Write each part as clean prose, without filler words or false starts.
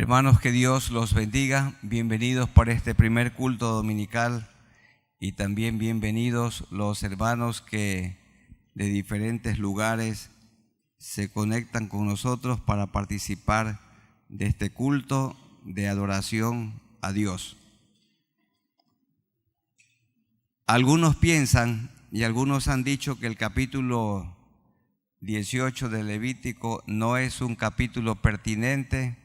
Hermanos, que Dios los bendiga. Bienvenidos para este primer culto dominical y también bienvenidos los hermanos que de diferentes lugares se conectan con nosotros para participar de este culto de adoración a Dios. Algunos piensan y algunos han dicho que el capítulo 18 de Levítico no es un capítulo pertinente,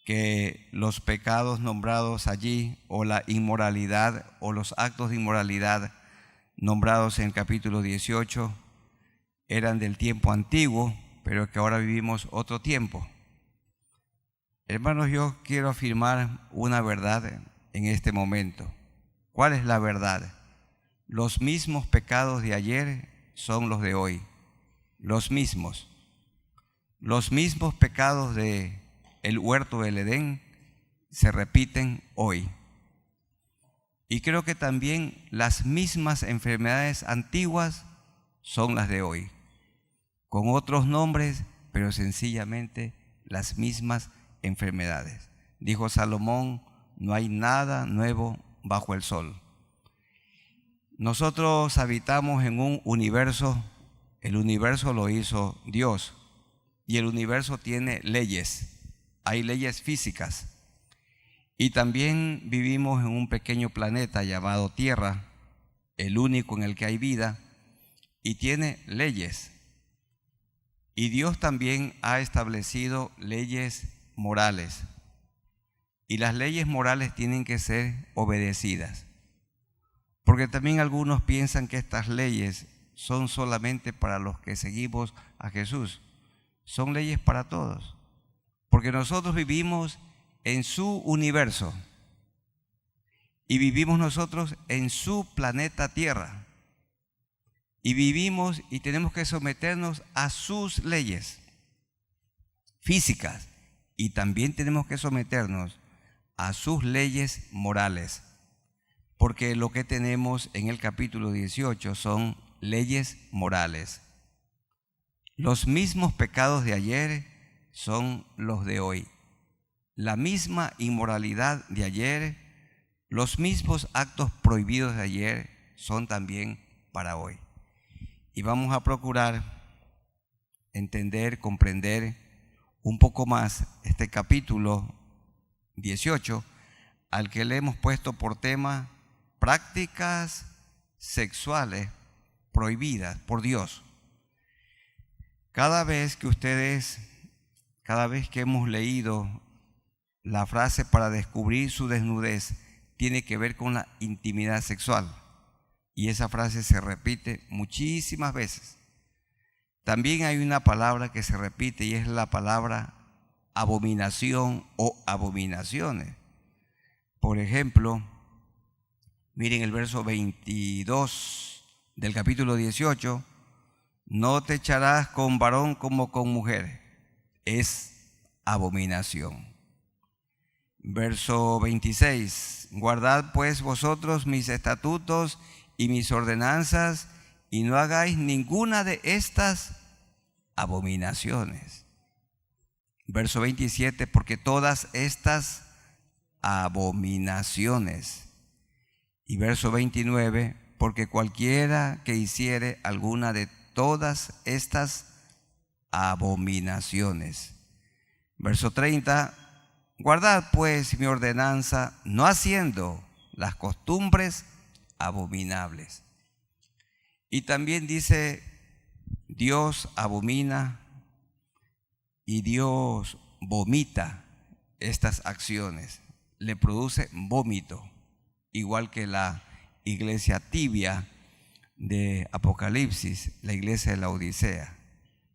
que los pecados nombrados allí o la inmoralidad o los actos de inmoralidad nombrados en el capítulo 18 eran del tiempo antiguo, pero que ahora vivimos otro tiempo. Hermanos, yo quiero afirmar una verdad en este momento. ¿Cuál es la verdad? Los mismos pecados de ayer son los de hoy. Los mismos pecados de el huerto del Edén se repiten hoy. Y creo que también las mismas enfermedades antiguas son las de hoy, con otros nombres, pero sencillamente las mismas enfermedades. Dijo Salomón: no hay nada nuevo bajo el sol. Nosotros habitamos en un universo, el universo lo hizo Dios, y el universo tiene leyes. Hay leyes físicas y también vivimos en un pequeño planeta llamado Tierra, el único en el que hay vida, y tiene leyes. Y Dios también ha establecido leyes morales, y las leyes morales tienen que ser obedecidas, porque también algunos piensan que estas leyes son solamente para los que seguimos a Jesús. Son leyes para todos, porque nosotros vivimos en su universo y vivimos nosotros en su planeta Tierra y vivimos y tenemos que someternos a sus leyes físicas y también tenemos que someternos a sus leyes morales, porque lo que tenemos en el capítulo 18 son leyes morales. Los mismos pecados de ayer son los de hoy. La misma inmoralidad de ayer, los mismos actos prohibidos de ayer son también para hoy. Y vamos a procurar entender, comprender un poco más este capítulo 18, al que le hemos puesto por tema prácticas sexuales prohibidas por Dios. Cada vez que hemos leído la frase para descubrir su desnudez, tiene que ver con la intimidad sexual. Y esa frase se repite muchísimas veces. También hay una palabra que se repite y es la palabra abominación o abominaciones. Por ejemplo, miren el verso 22 del capítulo 18. No te echarás con varón como con mujer. Es abominación. Verso 26. Guardad pues vosotros mis estatutos y mis ordenanzas y no hagáis ninguna de estas abominaciones. Verso 27. Porque todas estas abominaciones. Y verso 29. Porque cualquiera que hiciere alguna de todas estas abominaciones. Verso 30. Guardad pues mi ordenanza, no haciendo las costumbres abominables. Y también dice, Dios abomina y Dios vomita estas acciones. Le produce vómito, igual que la iglesia tibia de Apocalipsis, la iglesia de la Odisea.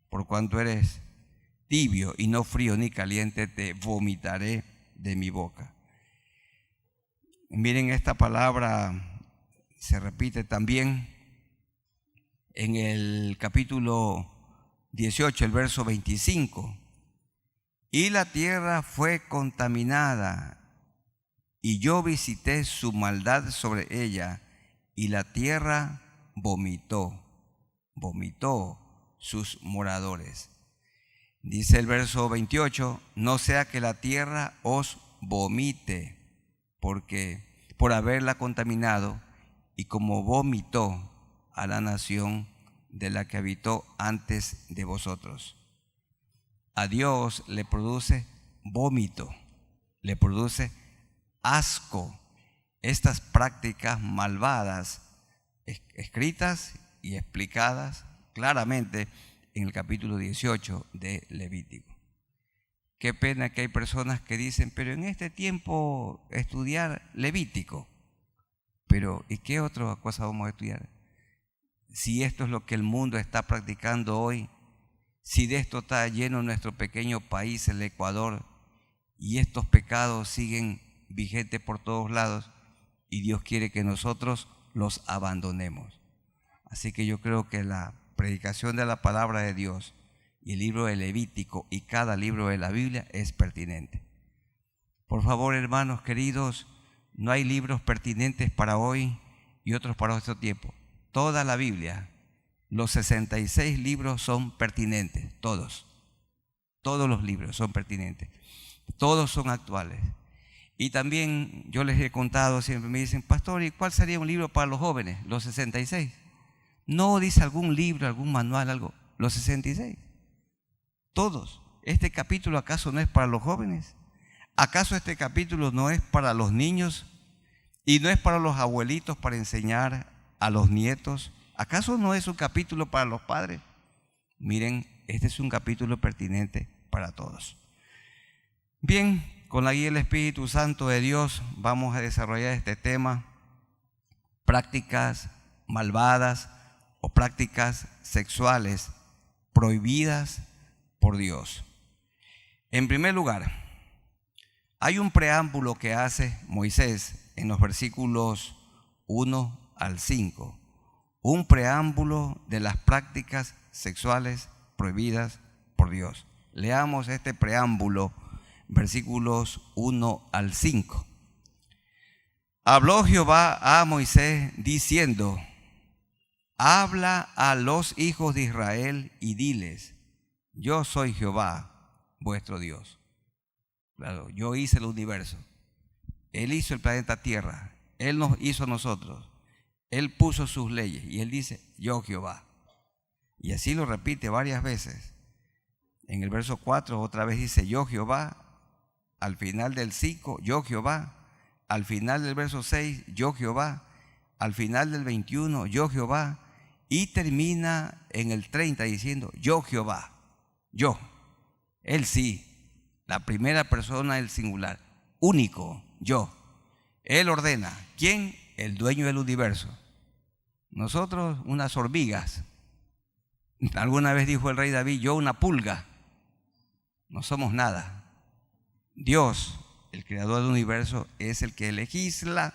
Por cuanto eres tibio y no frío ni caliente, te vomitaré de mi boca. Miren, esta palabra se repite también en el capítulo 18, el verso 25. Y la tierra fue contaminada, y yo visité su maldad sobre ella, y la tierra vomitó sus moradores. Dice el verso 28, no sea que la tierra os vomite, porque por haberla contaminado, y como vomitó a la nación de la que habitó antes de vosotros. A Dios le produce vómito, le produce asco estas prácticas malvadas escritas y explicadas claramente en el capítulo 18 de Levítico. Qué pena que hay personas que dicen, pero en este tiempo estudiar Levítico. Pero ¿y qué otra cosa vamos a estudiar? Si esto es lo que el mundo está practicando hoy, si de esto está lleno nuestro pequeño país, el Ecuador, y estos pecados siguen vigentes por todos lados, y Dios quiere que nosotros los abandonemos. Así que yo creo que la predicación de la palabra de Dios y el libro de Levítico y cada libro de la Biblia es pertinente. Por favor, hermanos queridos, no hay libros pertinentes para hoy y otros para otro tiempo. Toda la Biblia, los 66 libros son pertinentes, todos. Todos los libros son pertinentes. Todos son actuales. Y también yo les he contado, siempre me dicen, pastor, ¿y cuál sería un libro para los jóvenes? Los 66. No dice algún libro, algún manual, algo. Los 66. Todos. ¿Este capítulo acaso no es para los jóvenes? ¿Acaso este capítulo no es para los niños y no es para los abuelitos para enseñar a los nietos? ¿Acaso no es un capítulo para los padres? Miren, este es un capítulo pertinente para todos. Bien, con la guía del Espíritu Santo de Dios vamos a desarrollar este tema, prácticas malvadas o prácticas sexuales prohibidas por Dios. En primer lugar, hay un preámbulo que hace Moisés en los versículos 1 al 5, un preámbulo de las prácticas sexuales prohibidas por Dios. Leamos este preámbulo, versículos 1 al 5. Habló Jehová a Moisés diciendo, habla a los hijos de Israel y diles, yo soy Jehová, vuestro Dios. Claro, yo hice el universo. Él hizo el planeta Tierra. Él nos hizo a nosotros. Él puso sus leyes y Él dice, yo Jehová. Y así lo repite varias veces. En el verso 4 otra vez dice, yo Jehová. Al final del 5, yo Jehová. Al final del verso 6, yo Jehová. Al final del 21, yo Jehová. Y termina en el 30 diciendo, yo Jehová. Yo. Él sí. La primera persona del singular. Único. Yo. Él ordena. ¿Quién? El dueño del universo. Nosotros unas hormigas. Alguna vez dijo el rey David, yo una pulga. No somos nada. Dios, el creador del universo, es el que legisla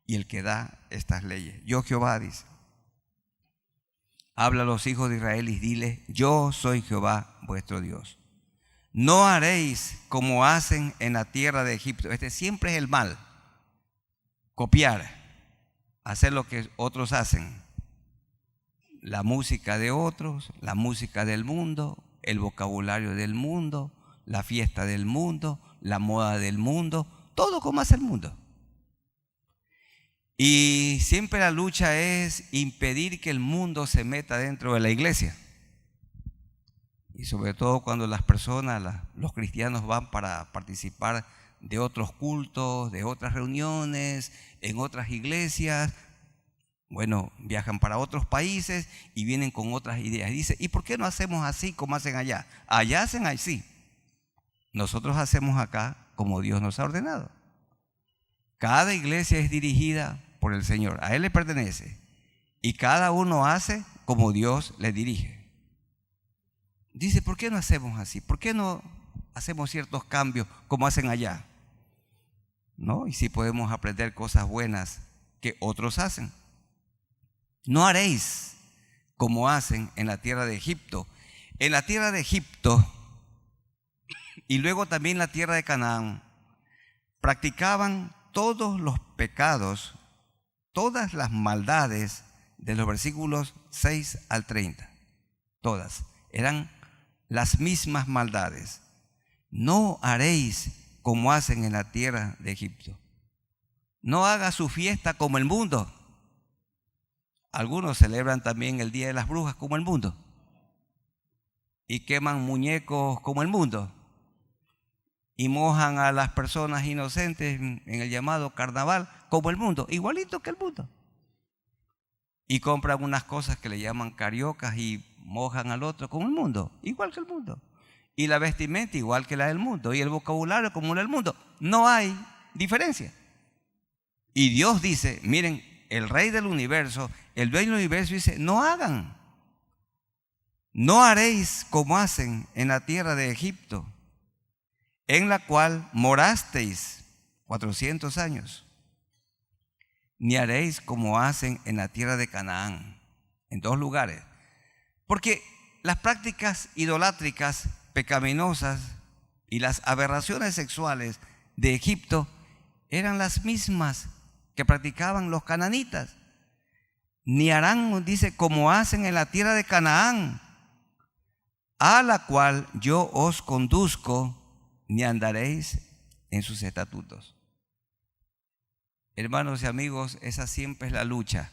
y el que da estas leyes. Yo Jehová, dice. Habla a los hijos de Israel y dile, yo soy Jehová vuestro Dios. No haréis como hacen en la tierra de Egipto. Este siempre es el mal. Copiar, hacer lo que otros hacen. La música de otros, la música del mundo, el vocabulario del mundo, la fiesta del mundo, la moda del mundo, todo como hace el mundo. Y siempre la lucha es impedir que el mundo se meta dentro de la iglesia. Y sobre todo cuando las personas, los cristianos van para participar de otros cultos, de otras reuniones, en otras iglesias. Bueno, viajan para otros países y vienen con otras ideas. Y dice, ¿y por qué no hacemos así como hacen allá? Allá hacen así. Nosotros hacemos acá como Dios nos ha ordenado. Cada iglesia es dirigida por el Señor, a Él le pertenece. Y cada uno hace como Dios le dirige. Dice, ¿por qué no hacemos así? ¿Por qué no hacemos ciertos cambios como hacen allá? ¿No? Y si podemos aprender cosas buenas que otros hacen. No haréis como hacen en la tierra de Egipto. En la tierra de Egipto y luego también la tierra de Canaán practicaban todos los pecados, todas las maldades de los versículos 6 al 30. Todas. Eran las mismas maldades. No haréis como hacen en la tierra de Egipto. No haga su fiesta como el mundo. Algunos celebran también el Día de las Brujas como el mundo. Y queman muñecos como el mundo. Y mojan a las personas inocentes en el llamado carnaval como el mundo, igualito que el mundo. Y compran unas cosas que le llaman cariocas y mojan al otro como el mundo, igual que el mundo. Y la vestimenta igual que la del mundo. Y el vocabulario como el del mundo. No hay diferencia. Y Dios dice, miren, el Rey del universo, el dueño del universo dice, no hagan. No haréis como hacen en la tierra de Egipto, en la cual morasteis 400 años. Ni haréis como hacen en la tierra de Canaán, en 2 lugares. Porque las prácticas idolátricas, pecaminosas y las aberraciones sexuales de Egipto eran las mismas que practicaban los cananitas. Ni harán, dice, como hacen en la tierra de Canaán, a la cual yo os conduzco, ni andaréis en sus estatutos. Hermanos y amigos, esa siempre es la lucha.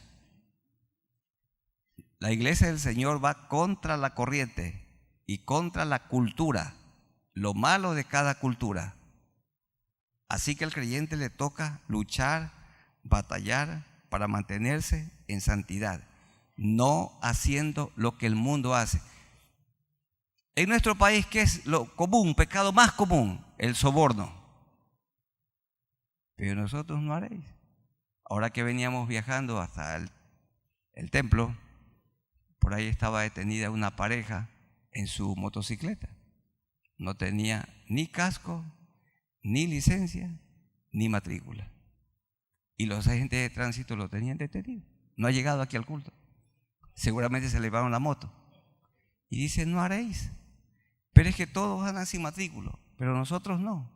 La iglesia del Señor va contra la corriente y contra la cultura, lo malo de cada cultura. Así que al creyente le toca luchar, batallar para mantenerse en santidad, no haciendo lo que el mundo hace. En nuestro país, ¿qué es lo común, pecado más común? El soborno. Pero nosotros no haréis. Ahora que veníamos viajando hasta el templo, por ahí estaba detenida una pareja en su motocicleta. No tenía ni casco, ni licencia, ni matrícula. Y los agentes de tránsito lo tenían detenido. No ha llegado aquí al culto. Seguramente se le llevaron la moto. Y dice, no haréis. Pero es que todos andan sin matrícula, pero nosotros no.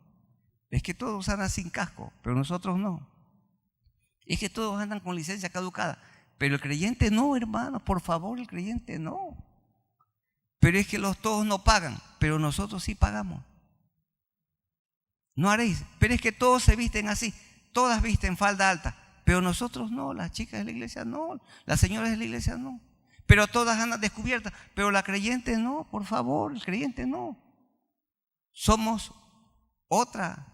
Es que todos andan sin casco, pero nosotros no. Es que todos andan con licencia caducada, pero el creyente no, hermano, por favor, el creyente no. Pero es que todos no pagan, pero nosotros sí pagamos. No haréis, pero es que todos se visten así, todas visten falda alta, pero nosotros no, las chicas de la iglesia no, las señoras de la iglesia no. Pero todas andan descubiertas, pero la creyente no, por favor, el creyente no. Somos otra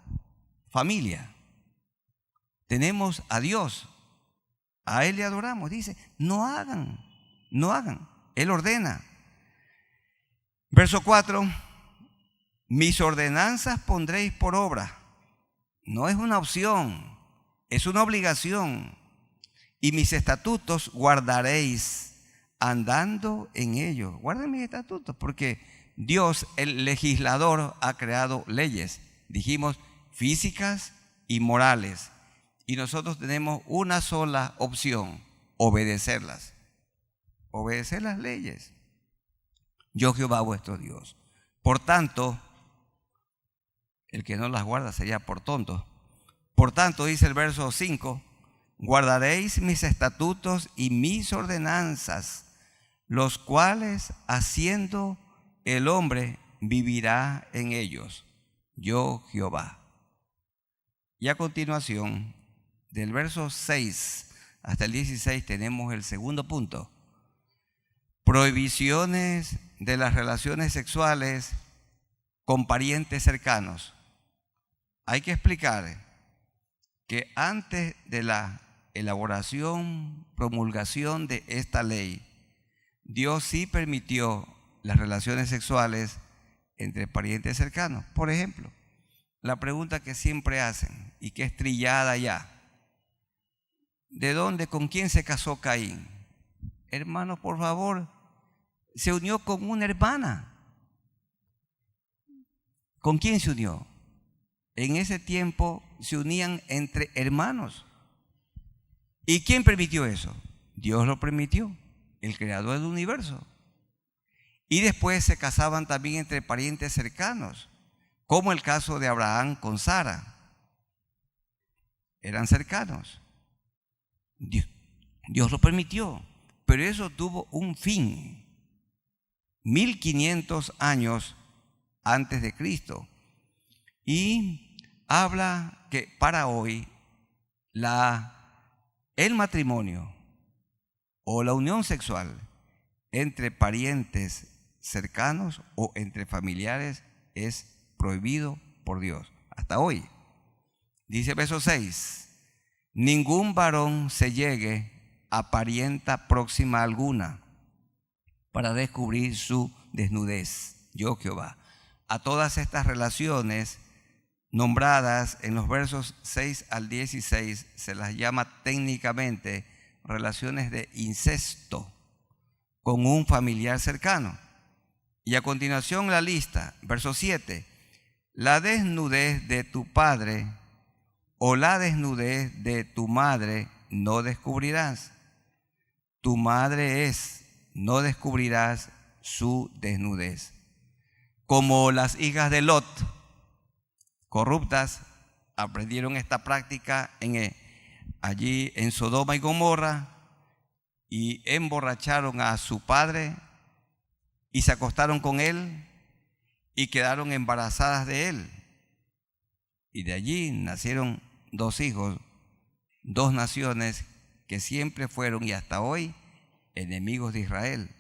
familia. Tenemos a Dios, a Él le adoramos. Dice, no hagan, no hagan. Él ordena. Verso 4, mis ordenanzas pondréis por obra. No es una opción, es una obligación. Y mis estatutos guardaréis, andando en ellos. Guarden mis estatutos, porque Dios, el legislador, ha creado leyes. Dijimos físicas y morales. Y nosotros tenemos una sola opción: obedecerlas. Obedecer las leyes. Yo, Jehová, vuestro Dios. Por tanto, el que no las guarda sería por tonto. Por tanto, dice el verso 5, guardaréis mis estatutos y mis ordenanzas, los cuales haciendo el hombre vivirá en ellos. Yo, Jehová. Y a continuación, del verso 6 hasta el 16, tenemos el segundo punto. Prohibiciones de las relaciones sexuales con parientes cercanos. Hay que explicar que antes de la elaboración, promulgación de esta ley, Dios sí permitió las relaciones sexuales entre parientes cercanos. Por ejemplo, la pregunta que siempre hacen y que es trillada ya: ¿de dónde, con quién se casó Caín? Hermanos, por favor, se unió con una hermana. ¿Con quién se unió? En ese tiempo se unían entre hermanos. ¿Y quién permitió eso? Dios lo permitió, el creador del universo. Y después se casaban también entre parientes cercanos, como el caso de Abraham con Sara. Eran cercanos. Dios lo permitió, pero eso tuvo un fin. 1500 años antes de Cristo. Y habla que para hoy el matrimonio o la unión sexual entre parientes cercanos o entre familiares es prohibido por Dios. Hasta hoy. Dice verso 6, ningún varón se llegue a parienta próxima alguna para descubrir su desnudez. Yo, Jehová. A todas estas relaciones nombradas en los versos 6 al 16 se las llama técnicamente relaciones de incesto con un familiar cercano. Y a continuación la lista, verso 7, la desnudez de tu padre o la desnudez de tu madre no descubrirás. Tu madre es, no descubrirás su desnudez. Como las hijas de Lot, corruptas, aprendieron esta práctica allí en Sodoma y Gomorra y emborracharon a su padre y se acostaron con él y quedaron embarazadas de él. Y de allí nacieron 2 hijos, 2 naciones que siempre fueron y hasta hoy enemigos de Israel.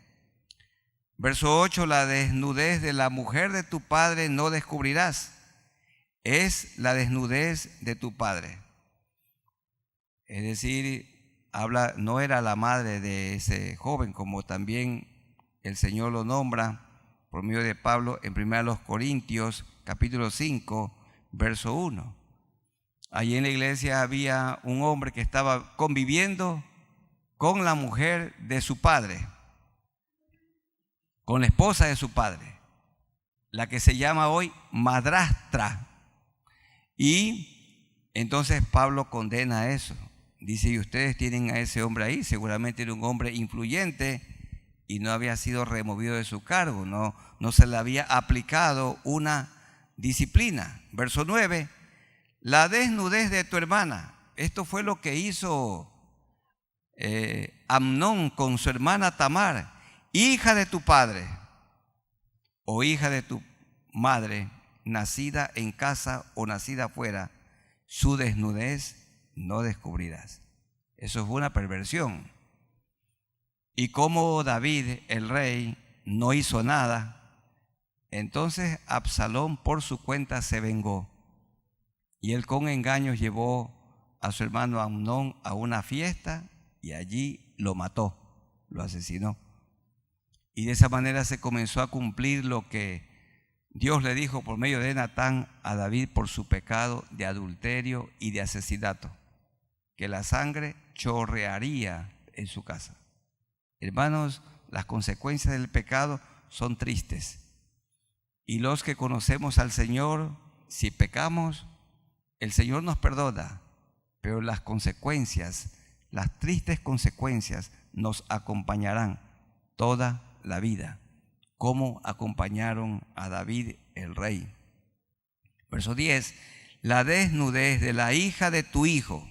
Verso 8, la desnudez de la mujer de tu padre no descubrirás. Es la desnudez de tu padre. Es decir, no era la madre de ese joven, como también el Señor lo nombra por medio de Pablo en 1 Corintios capítulo 5, verso 1. Allí en la iglesia había un hombre que estaba conviviendo con la mujer de su padre, con la esposa de su padre, la que se llama hoy madrastra. Y entonces Pablo condena eso. Dice, y ustedes tienen a ese hombre ahí, seguramente era un hombre influyente y no había sido removido de su cargo, no se le había aplicado una disciplina. Verso 9, la desnudez de tu hermana. Esto fue lo que hizo Amnón con su hermana Tamar, hija de tu padre o hija de tu madre, nacida en casa o nacida afuera, su desnudez no descubrirás. Eso fue una perversión. Y como David, el rey, no hizo nada, entonces Absalón por su cuenta se vengó. Y él con engaños llevó a su hermano Amnón a una fiesta y allí lo mató, lo asesinó. Y de esa manera se comenzó a cumplir lo que Dios le dijo por medio de Natán a David por su pecado de adulterio y de asesinato, que la sangre chorrearía en su casa. Hermanos, las consecuencias del pecado son tristes. Y los que conocemos al Señor, si pecamos, el Señor nos perdona, pero las consecuencias, las tristes consecuencias nos acompañarán toda la vida, como acompañaron a David el rey. Verso 10, la desnudez de la hija de tu hijo,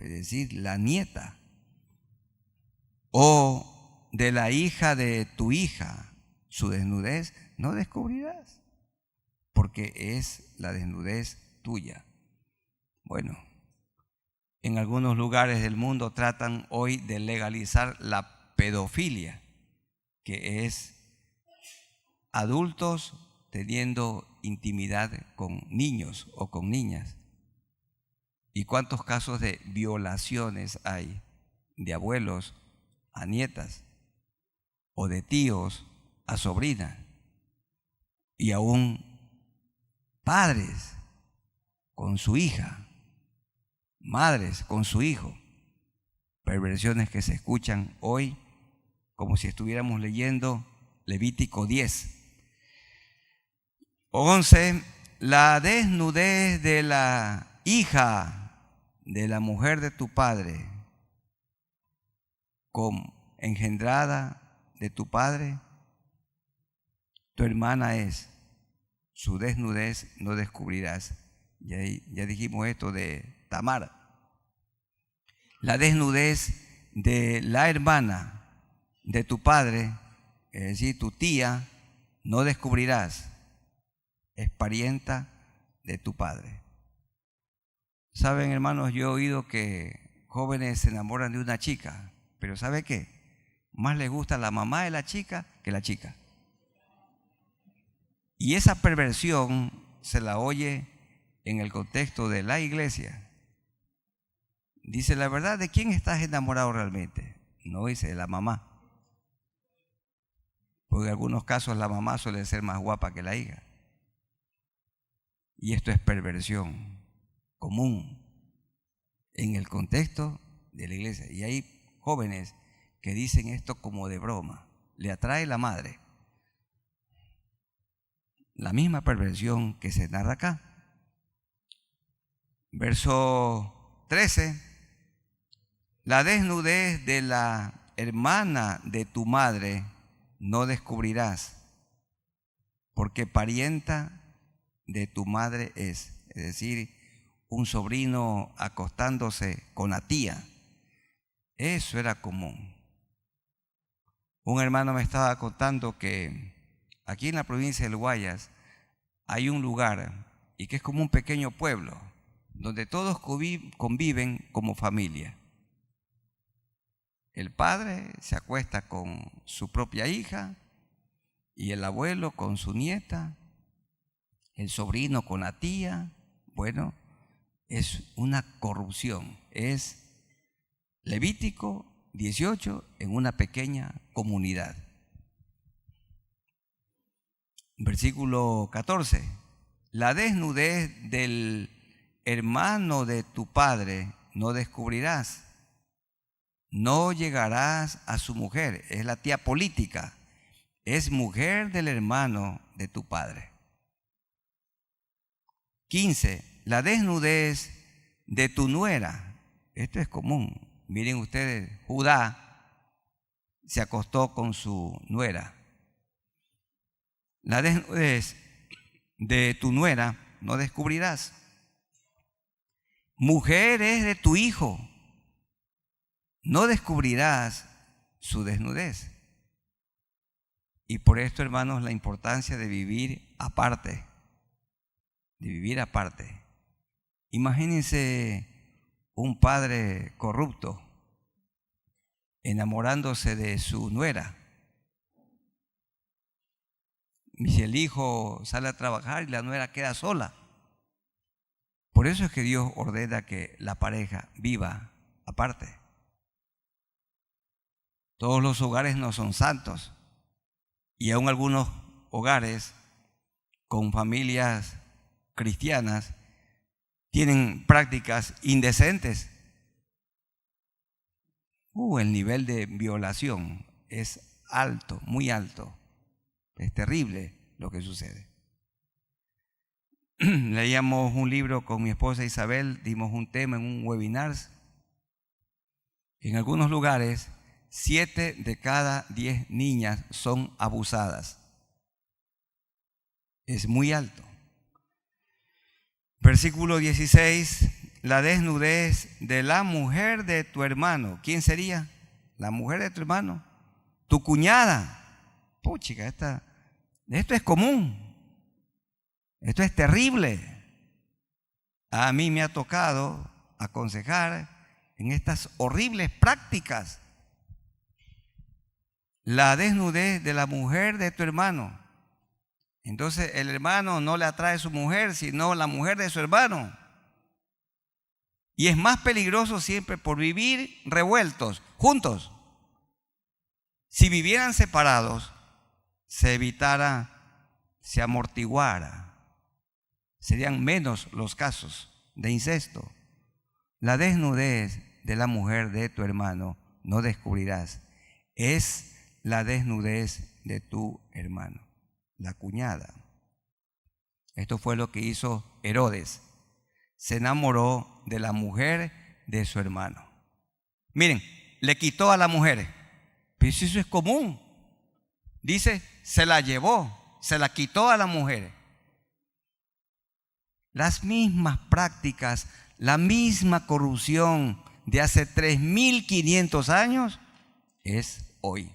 es decir, la nieta, o de la hija de tu hija, su desnudez no descubrirás, porque es la desnudez tuya. Bueno, en algunos lugares del mundo tratan hoy de legalizar la pedofilia, que es adultos teniendo intimidad con niños o con niñas. ¿Y cuántos casos de violaciones hay de abuelos a nietas o de tíos a sobrinas y aún padres con su hija, madres con su hijo? Perversiones que se escuchan hoy como si estuviéramos leyendo Levítico 10. 11. La desnudez de la hija de la mujer de tu padre, engendrada de tu padre, tu hermana es, su desnudez no descubrirás. Ya dijimos esto de Tamar. La desnudez de la hermana de tu padre, es decir, tu tía, no descubrirás. Es parienta de tu padre. Saben, hermanos, yo he oído que jóvenes se enamoran de una chica, pero ¿sabe qué? Más les gusta la mamá de la chica que la chica. Y esa perversión se la oye en el contexto de la iglesia. Dice, la verdad, ¿de quién estás enamorado realmente? No, dice, de la mamá. Porque en algunos casos la mamá suele ser más guapa que la hija. Y esto es perversión común en el contexto de la iglesia. Y hay jóvenes que dicen esto como de broma. Le atrae la madre. La misma perversión que se narra acá. Verso 13. La desnudez de la hermana de tu madre no descubrirás, porque parienta de tu madre es decir, un sobrino acostándose con la tía. Eso era común. Un hermano me estaba contando que aquí en la provincia del Guayas hay un lugar, y que es como un pequeño pueblo, donde todos conviven como familia. El padre se acuesta con su propia hija, y el abuelo con su nieta, el sobrino con la tía. Bueno, es una corrupción. Es Levítico 18 en una pequeña comunidad. Versículo 14. La desnudez del hermano de tu padre no descubrirás. No llegarás a su mujer. Es la tía política. Es mujer del hermano de tu padre. 15. La desnudez de tu nuera. Esto es común. Miren ustedes, Judá se acostó con su nuera. La desnudez de tu nuera no descubrirás. Mujer es de tu hijo. No descubrirás su desnudez. Y por esto, hermanos, la importancia de vivir aparte. De vivir aparte. Imagínense un padre corrupto enamorándose de su nuera. Y si el hijo sale a trabajar y la nuera queda sola. Por eso es que Dios ordena que la pareja viva aparte. Todos los hogares no son santos. Y aún algunos hogares con familias cristianas tienen prácticas indecentes. El nivel de violación es alto, muy alto. Es terrible lo que sucede. Leíamos un libro con mi esposa Isabel, dimos un tema en un webinar. En algunos lugares, 7 de cada 10 niñas son abusadas. Es muy alto. Versículo 16, la desnudez de la mujer de tu hermano. ¿Quién sería? La mujer de tu hermano. Tu cuñada. Puchica, esto es común. Esto es terrible. A mí me ha tocado aconsejar en estas horribles prácticas. La desnudez de la mujer de tu hermano. Entonces el hermano no le atrae a su mujer, sino la mujer de su hermano. Y es más peligroso siempre por vivir revueltos, juntos. Si vivieran separados, se evitara, se amortiguara. Serían menos los casos de incesto. La desnudez de la mujer de tu hermano no descubrirás. Es la desnudez de tu hermano. La cuñada. Esto fue lo que hizo Herodes. Se enamoró de la mujer de su hermano. Miren, le quitó a la mujer. Pero eso es común. Dice, se la llevó, se la quitó a la mujer. Las mismas prácticas, la misma corrupción de hace 3.500 años es hoy.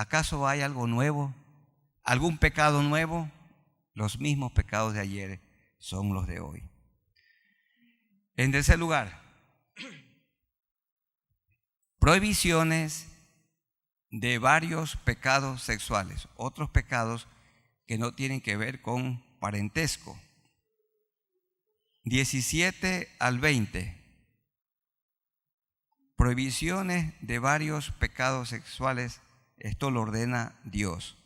¿Acaso hay algo nuevo? ¿Algún pecado nuevo? Los mismos pecados de ayer son los de hoy. En tercer lugar, prohibiciones de varios pecados sexuales, otros pecados que no tienen que ver con parentesco. 17 al 20. Prohibiciones de varios pecados sexuales, esto lo ordena Dios.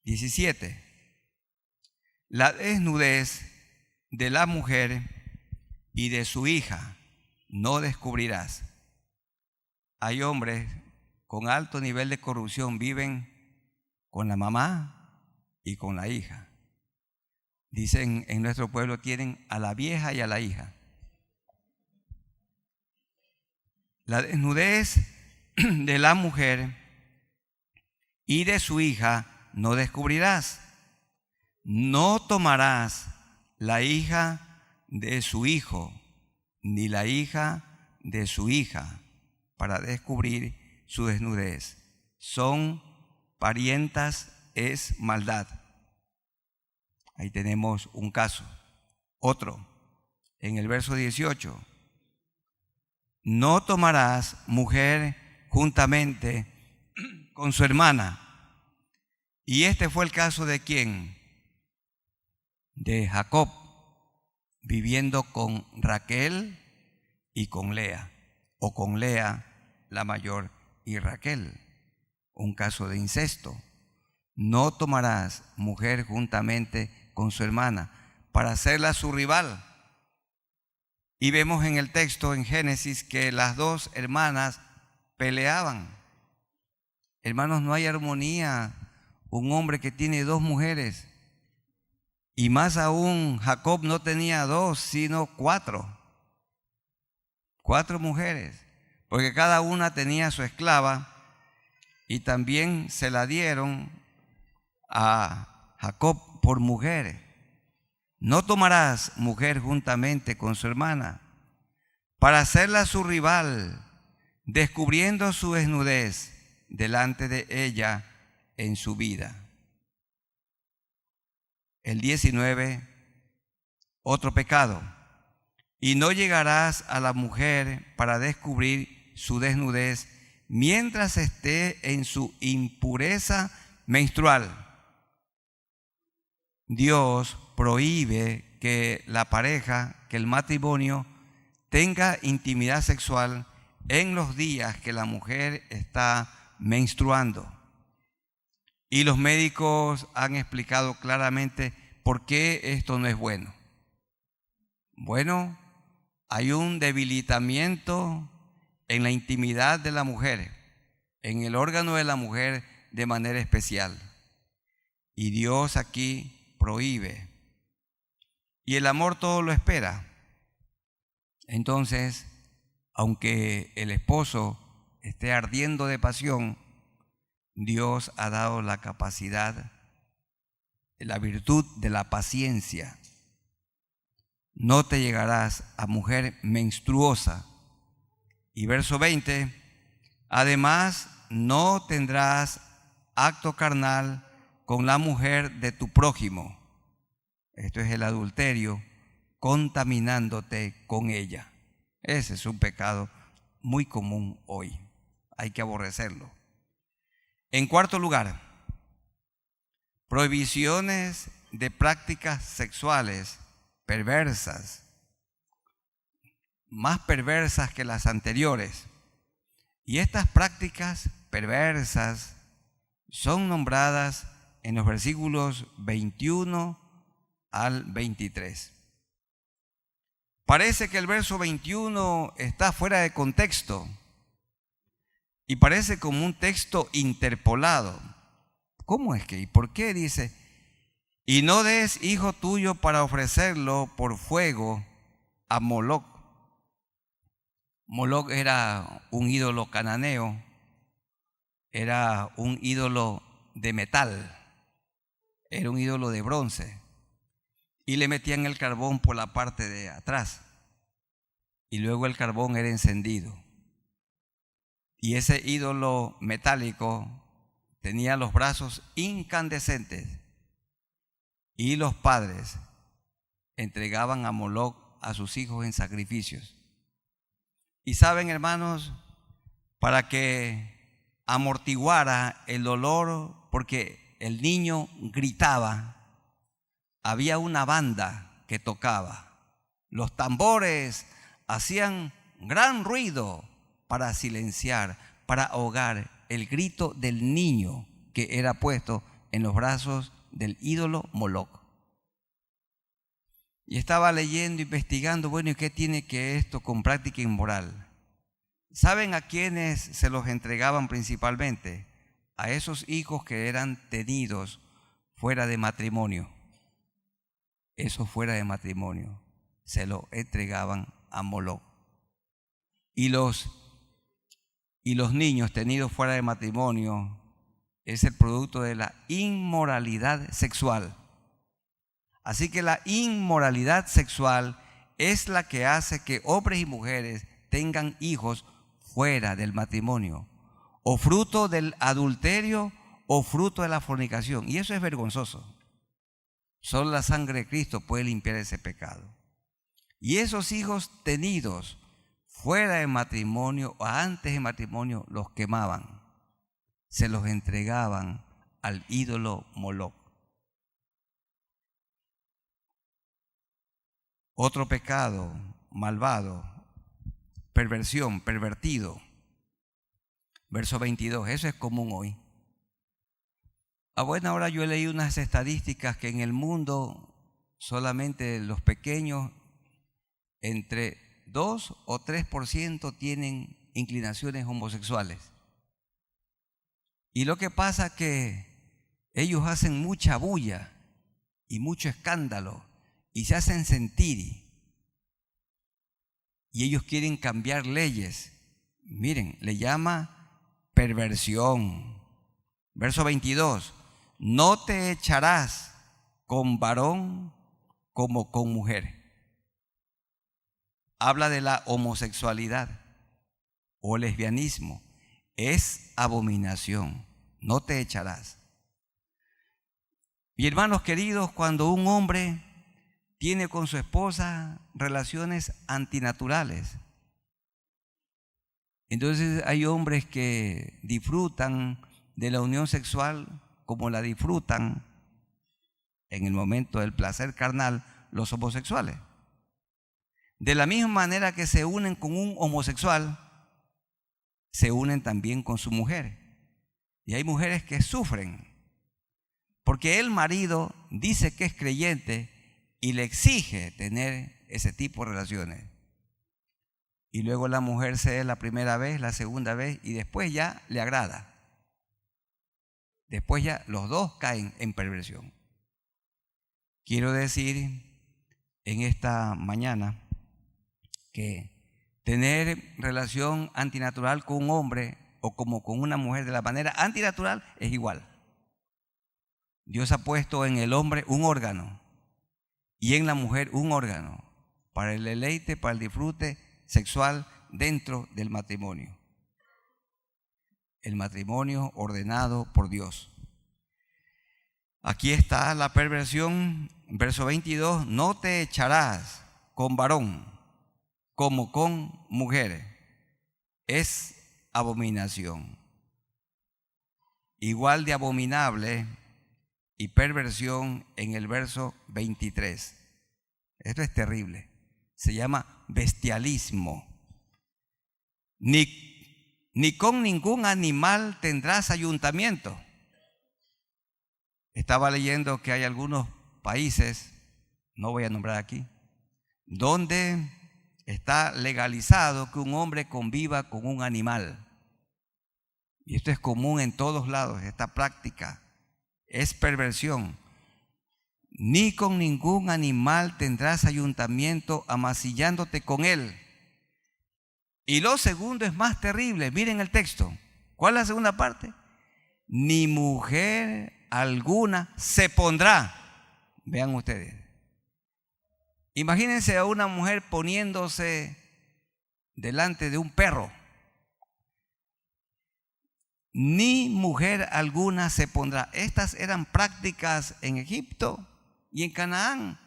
17. La desnudez de la mujer y de su hija no descubrirás. Hay hombres con alto nivel de corrupción, viven con la mamá y con la hija. Dicen en nuestro pueblo, tienen a la vieja y a la hija. La desnudez de la mujer y de su hija no descubrirás. No tomarás la hija de su hijo, ni la hija de su hija, para descubrir su desnudez. Son parientas, es maldad. Ahí tenemos un caso. Otro, en el verso 18. No tomarás mujer juntamente con su hermana. Y este fue el caso de ¿quién? De Jacob, viviendo con Raquel y con Lea, o con Lea la mayor y Raquel. Un caso de incesto. No tomarás mujer juntamente con su hermana para hacerla su rival. Y vemos en el texto en Génesis que las dos hermanas peleaban. Hermanos, no hay armonía. Un hombre que tiene dos mujeres, y más aún Jacob no tenía dos, sino cuatro mujeres, porque cada una tenía su esclava y también se la dieron a Jacob por mujer. No tomarás mujer juntamente con su hermana para hacerla su rival, descubriendo su desnudez delante de ella en su vida. El 19, otro pecado. Y no llegarás a la mujer para descubrir su desnudez mientras esté en su impureza menstrual. Dios prohíbe que la pareja, que el matrimonio, tenga intimidad sexual en los días que la mujer está menstruando. Y los médicos han explicado claramente por qué esto no es bueno. Bueno, hay un debilitamiento en la intimidad de la mujer, en el órgano de la mujer de manera especial. Y Dios aquí prohíbe. Y el amor todo lo espera. Entonces, aunque el esposo esté ardiendo de pasión, Dios ha dado la capacidad, la virtud de la paciencia. No te llegarás a mujer menstruosa. Y verso 20, además no tendrás acto carnal con la mujer de tu prójimo. Esto es el adulterio, contaminándote con ella. Ese es un pecado muy común hoy. Hay que aborrecerlo. En cuarto lugar, prohibiciones de prácticas sexuales perversas, más perversas que las anteriores. Y estas prácticas perversas son nombradas en los versículos 21 al 23. Parece que el verso 21 está fuera de contexto y parece como un texto interpolado. ¿Cómo es que? ¿Y por qué dice? Y no des hijo tuyo para ofrecerlo por fuego a Moloc. Moloc era un ídolo cananeo, era un ídolo de metal, era un ídolo de bronce. Y le metían el carbón por la parte de atrás. Y luego el carbón era encendido. Y ese ídolo metálico tenía los brazos incandescentes y los padres entregaban a Moloc a sus hijos en sacrificios. Y saben, hermanos, para que amortiguara el dolor, porque el niño gritaba, había una banda que tocaba. Los tambores hacían gran ruido para silenciar, para ahogar el grito del niño que era puesto en los brazos del ídolo Moloc. Y estaba leyendo, investigando, bueno, ¿y qué tiene que esto con práctica inmoral? ¿Saben a quiénes se los entregaban principalmente? A esos hijos que eran tenidos fuera de matrimonio. Esos fuera de matrimonio se lo entregaban a Moloc. Y los niños tenidos fuera de matrimonio es el producto de la inmoralidad sexual. Así que la inmoralidad sexual es la que hace que hombres y mujeres tengan hijos fuera del matrimonio, o fruto del adulterio o fruto de la fornicación. Y eso es vergonzoso. Solo la sangre de Cristo puede limpiar ese pecado. Y esos hijos tenidos fuera de matrimonio o antes de matrimonio los quemaban, se los entregaban al ídolo Moloc. Otro pecado malvado, perversión, pervertido. Verso 22, eso es común hoy. A buena hora yo he leído unas estadísticas que en el mundo solamente los pequeños, entre 2 o 3% tienen inclinaciones homosexuales. Y lo que pasa es que ellos hacen mucha bulla y mucho escándalo y se hacen sentir. Y ellos quieren cambiar leyes. Miren, le llama perversión. Verso 22. No te echarás con varón como con mujer. Habla de la homosexualidad o lesbianismo. Es abominación. No te echarás. Y hermanos queridos, cuando un hombre tiene con su esposa relaciones antinaturales, entonces hay hombres que disfrutan de la unión sexual como la disfrutan en el momento del placer carnal los homosexuales. De la misma manera que se unen con un homosexual, se unen también con su mujer. Y hay mujeres que sufren porque el marido dice que es creyente y le exige tener ese tipo de relaciones. Y luego la mujer se ve la primera vez, la segunda vez y después ya le agrada. Después ya los dos caen en perversión. Quiero decir en esta mañana que tener relación antinatural con un hombre o como con una mujer de la manera antinatural es igual. Dios ha puesto en el hombre un órgano y en la mujer un órgano para el deleite, para el disfrute sexual dentro del matrimonio. El matrimonio ordenado por Dios. Aquí está la perversión, verso 22, no te echarás con varón como con mujer. Es abominación. Igual de abominable y perversión en el verso 23. Esto es terrible. Se llama bestialismo. Ni con ningún animal tendrás ayuntamiento. Estaba leyendo que hay algunos países, no voy a nombrar aquí, donde está legalizado que un hombre conviva con un animal. Y esto es común en todos lados, esta práctica. Es perversión. Ni con ningún animal tendrás ayuntamiento amasillándote con él. Y lo segundo es más terrible. Miren el texto. ¿Cuál es la segunda parte? Ni mujer alguna se pondrá. Vean ustedes. Imagínense a una mujer poniéndose delante de un perro. ni mujer alguna se pondrá. Estas eran prácticas en Egipto y en Canaán.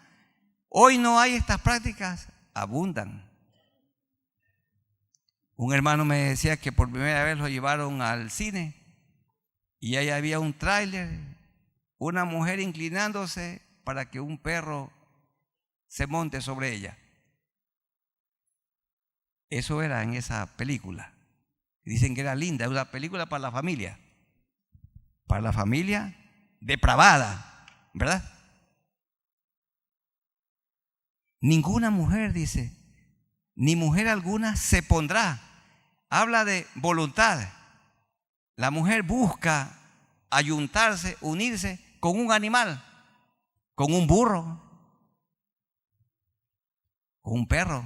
Hoy no hay estas prácticas, abundan. Un hermano me decía que por primera vez lo llevaron al cine y ahí había un tráiler, una mujer inclinándose para que un perro se monte sobre ella. Eso era en esa película. Dicen que era linda, era una película para la familia depravada, ¿verdad? Ninguna mujer, dice, ni mujer alguna se pondrá. Habla de voluntad. La mujer busca ayuntarse, unirse con un animal, con un burro, con un perro.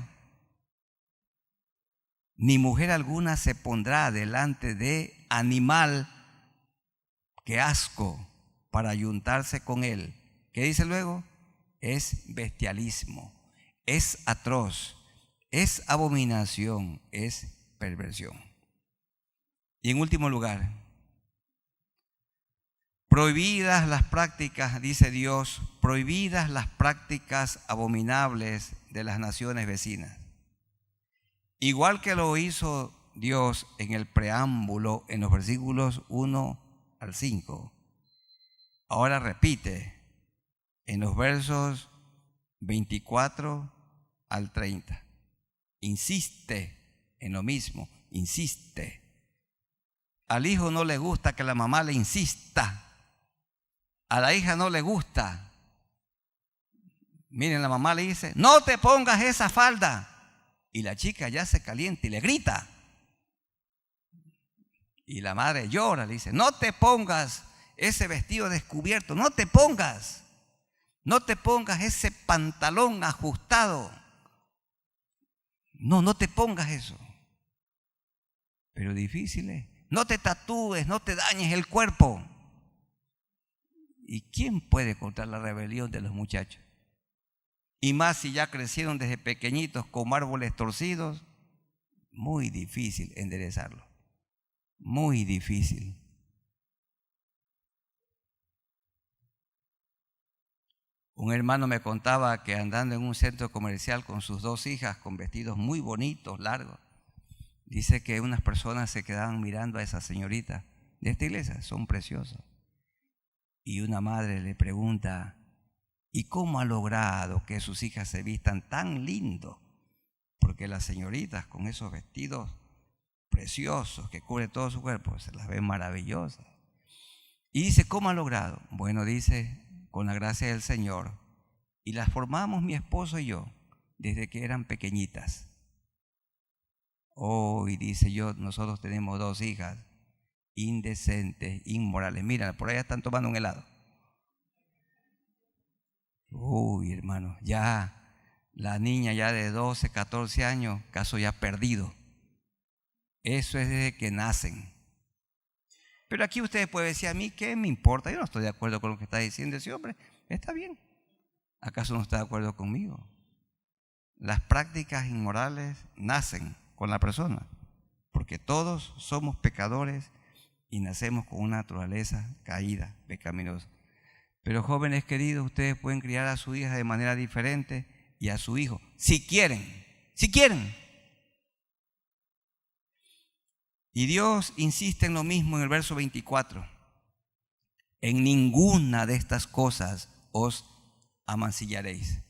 Ni mujer alguna se pondrá delante de animal, qué asco, para ayuntarse con él. ¿Qué dice luego? Es bestialismo, es atroz, es abominación, es perversión. Y en último lugar, prohibidas las prácticas, dice Dios, prohibidas las prácticas abominables de las naciones vecinas. Igual que lo hizo Dios en el preámbulo, en los versículos 1 al 5. Ahora repite en los versos 24 al 30. Insiste en lo mismo, insiste. Al hijo no le gusta que la mamá le insista. A la hija no le gusta. Miren, la mamá le dice, no te pongas esa falda. Y la chica ya se calienta y le grita. Y la madre llora, le dice, no te pongas ese vestido descubierto, no te pongas ese pantalón ajustado. No te pongas eso. Pero difícil es. No te tatúes, no te dañes el cuerpo. ¿Y quién puede contar la rebelión de los muchachos? Y más si ya crecieron desde pequeñitos como árboles torcidos, muy difícil enderezarlo. Muy difícil. Un hermano me contaba que andando en un centro comercial con sus 2 hijas con vestidos muy bonitos, largos, dice que unas personas se quedaban mirando a esa señorita de esta iglesia, son preciosas. Y una madre le pregunta, ¿y cómo ha logrado que sus hijas se vistan tan lindo? Porque las señoritas con esos vestidos preciosos que cubren todo su cuerpo, se las ven maravillosas. Y dice, ¿cómo ha logrado? Bueno, dice, con la gracia del Señor. Y las formamos mi esposo y yo desde que eran pequeñitas. Y dice nosotros tenemos 2 hijas indecentes, inmorales. Mira, por allá están tomando un helado. Hermano, ya la niña ya de 12, 14 años, caso ya perdido. Eso es desde que nacen. Pero aquí ustedes pueden decir, a mí, ¿qué me importa? Yo no estoy de acuerdo con lo que está diciendo ese hombre. Está bien. ¿Acaso no está de acuerdo conmigo? Las prácticas inmorales nacen con la persona, porque todos somos pecadores y nacemos con una naturaleza caída, pecaminosa. Pero jóvenes queridos, ustedes pueden criar a su hija de manera diferente y a su hijo, si quieren. Y Dios insiste en lo mismo en el verso 24. En ninguna de estas cosas os amancillaréis.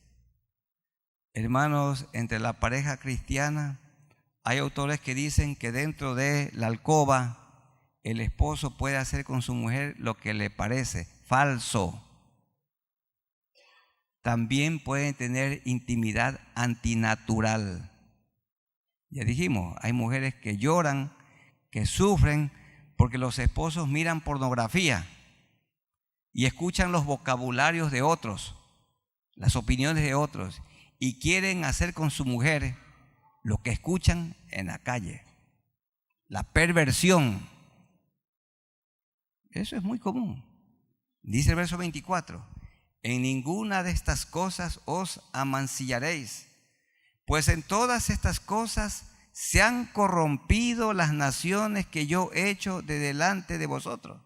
Hermanos, entre la pareja cristiana hay autores que dicen que dentro de la alcoba el esposo puede hacer con su mujer lo que le parece. Falso. También pueden tener intimidad antinatural. Ya dijimos, hay mujeres que lloran, que sufren porque los esposos miran pornografía y escuchan los vocabularios de otros, las opiniones de otros, y quieren hacer con su mujer lo que escuchan en la calle. La perversión. Eso es muy común. Dice el verso 24, en ninguna de estas cosas os amancillaréis, pues en todas estas cosas se han corrompido las naciones que yo he hecho de delante de vosotros.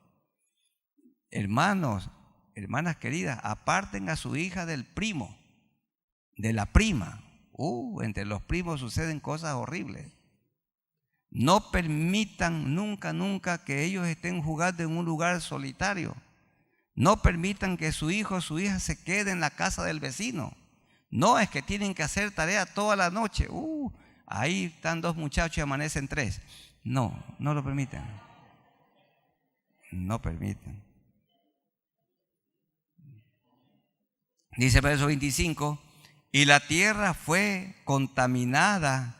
Hermanos, hermanas queridas, aparten a su hija del primo, de la prima. Entre los primos suceden cosas horribles. No permitan nunca que ellos estén jugando en un lugar solitario. No permitan que su hijo o su hija se quede en la casa del vecino. No es que tienen que hacer tarea toda la noche. Ahí están 2 muchachos y amanecen 3. No lo permitan. No permitan. Dice el verso 25, y la tierra fue contaminada,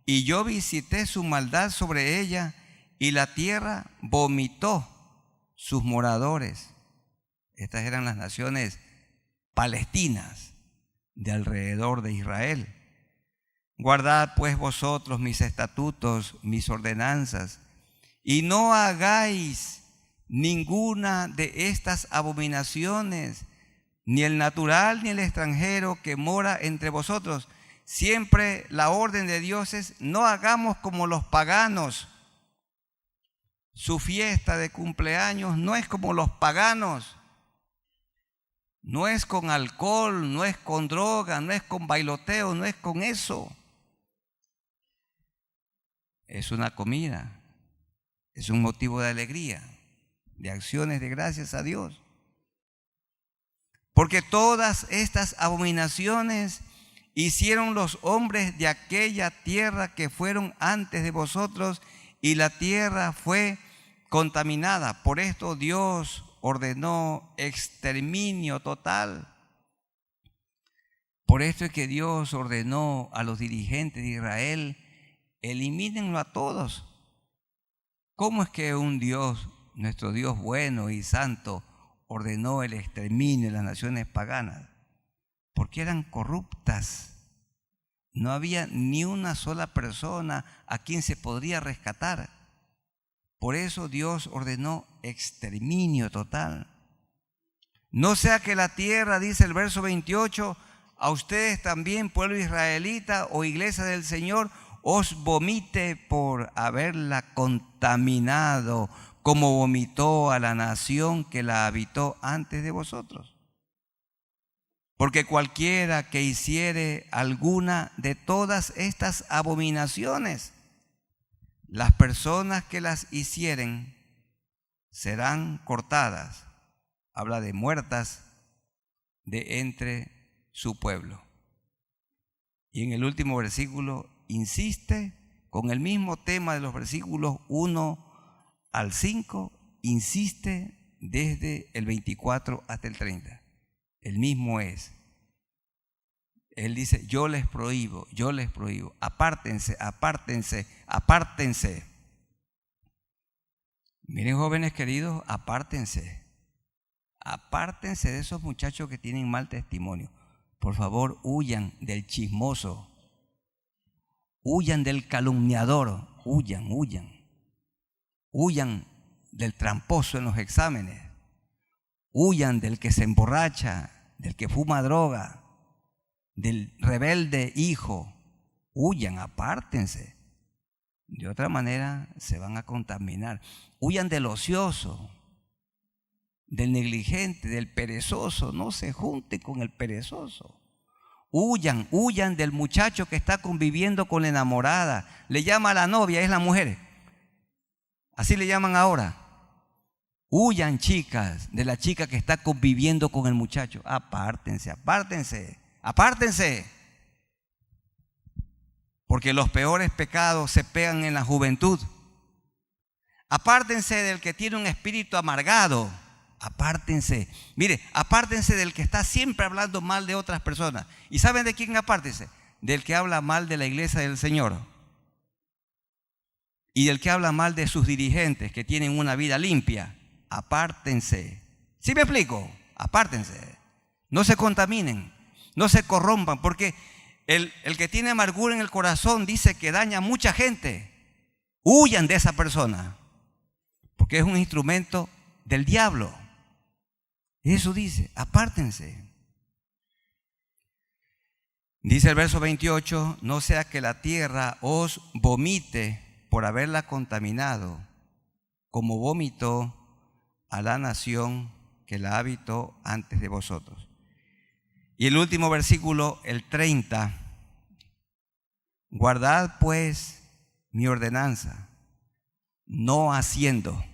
y yo visité su maldad sobre ella, y la tierra vomitó sus moradores. Estas eran las naciones palestinas de alrededor de Israel. Guardad pues vosotros mis estatutos, mis ordenanzas, y no hagáis ninguna de estas abominaciones, ni el natural ni el extranjero que mora entre vosotros. Siempre la orden de Dios es: no hagamos como los paganos. Su fiesta de cumpleaños no es como los paganos. No es con alcohol, no es con droga, no es con bailoteo, no es con eso. Es una comida, es un motivo de alegría, de acciones de gracias a Dios. Porque todas estas abominaciones hicieron los hombres de aquella tierra que fueron antes de vosotros, y la tierra fue contaminada. Por esto Dios ordenó exterminio total. Por esto es que Dios ordenó a los dirigentes de Israel: elimínenlo a todos. ¿Cómo es que un Dios, nuestro Dios bueno y santo, ordenó el exterminio de las naciones paganas? Porque eran corruptas. No había ni una sola persona a quien se podría rescatar. Por eso Dios ordenó exterminio total. No sea que la tierra, dice el verso 28, a ustedes también, pueblo israelita o iglesia del Señor, os vomite por haberla contaminado, como vomitó a la nación que la habitó antes de vosotros. Porque cualquiera que hiciere alguna de todas estas abominaciones, las personas que las hicieren serán cortadas, habla de muertas, de entre su pueblo. Y en el último versículo insiste con el mismo tema de los versículos 1 al 5, insiste desde el 24 hasta el 30. El mismo es. Él dice: yo les prohíbo, apártense, apártense, apártense. Miren, jóvenes queridos, apártense. Apártense de esos muchachos que tienen mal testimonio. Por favor, huyan del chismoso. Huyan del calumniador. Huyan. Huyan del tramposo en los exámenes. Huyan del que se emborracha, del que fuma droga, del rebelde hijo. Huyan, apártense. De otra manera se van a contaminar. Huyan del ocioso, del negligente, del perezoso. No se junten con el perezoso. Huyan del muchacho que está conviviendo con la enamorada. Le llama a la novia, es la mujer. Así le llaman ahora. Huyan, chicas, de la chica que está conviviendo con el muchacho. Apártense, apártense, apártense. Porque los peores pecados se pegan en la juventud. Apártense del que tiene un espíritu amargado. Apártense. Mire, apártense del que está siempre hablando mal de otras personas. ¿Y saben de quién apártense? Del que habla mal de la iglesia del Señor. Y del que habla mal de sus dirigentes que tienen una vida limpia. Apártense. ¿Sí me explico? Apártense. No se contaminen, no se corrompan, porque el que tiene amargura en el corazón dice que daña a mucha gente. Huyan de esa persona, porque es un instrumento del diablo. Eso dice, apártense. Dice el verso 28, no sea que la tierra os vomite por haberla contaminado, como vomitó a la nación que la habitó antes de vosotros. Y el último versículo, el 30, guardad pues mi ordenanza, no haciendo